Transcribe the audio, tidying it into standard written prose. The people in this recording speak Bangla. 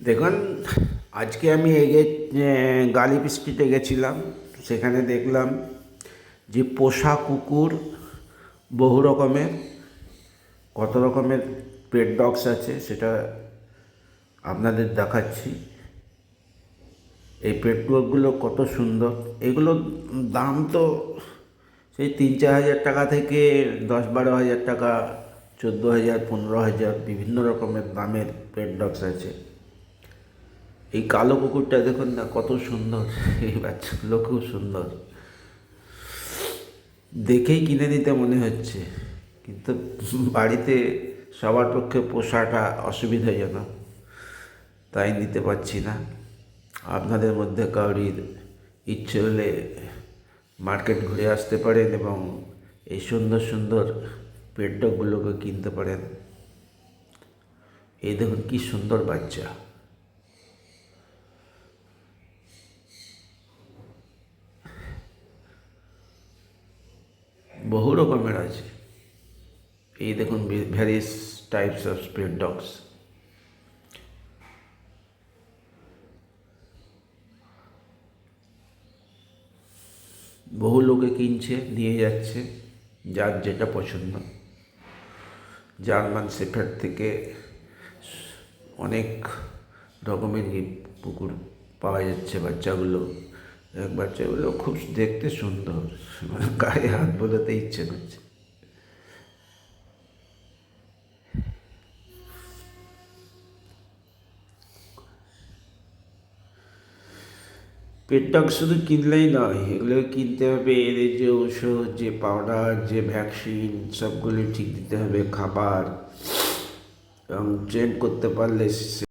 দেখুন, আজকে আমি গালিব স্ট্রিটে গেছিলাম। সেখানে দেখলাম যে পোষা কুকুর বহু রকমের, কত রকমের পেট ডগস আছে সেটা আপনাদের দেখাচ্ছি। এই পেট ডগগুলো কত সুন্দর। এগুলোর দাম তো সেই 3-4 হাজার টাকা থেকে 10-12 হাজার টাকা, 14,000, 15,000 বিভিন্ন রকমের দামের পেট ডগস আছে। এই কালো কুকুরটা দেখুন না কত সুন্দর, এই বাচ্চাগুলো খুব সুন্দর, দেখেই কিনে নিতে মনে হচ্ছে, কিন্তু বাড়িতে সবার পক্ষে পোষাটা অসুবিধাজনক, তাই নিতে পারছি না। আপনাদের মধ্যে কাউরির ইচ্ছে হলে মার্কেট ঘুরে আসতে পারেন এবং এই সুন্দর সুন্দর পেট ডগগুলোকে কিনতে পারেন। এই দেখুন কি সুন্দর বাচ্চা। বহু রকমের আছে। এই দেখুন various types of speed dogs. বহু লোকে কিনছে, নিয়ে যাচ্ছে, যার যেটা পছন্দ। জার্মান শেফার্ড থেকে অনেক রকমের কুকুর পাওয়া যাচ্ছে। বাচ্চাগুলো খুব দেখতে সুন্দর, মানে গায়ে হাত বোলাতে ইচ্ছে করছে। পেট ডগ শুধু কিনলেই নয়, এগুলো কিনতে হবে, এদের যে ওষুধ, যে পাউডার, যে ভ্যাকসিন, সবগুলো ঠিক দিতে হবে, খাবার, এবং ট্রেন করতে পারলে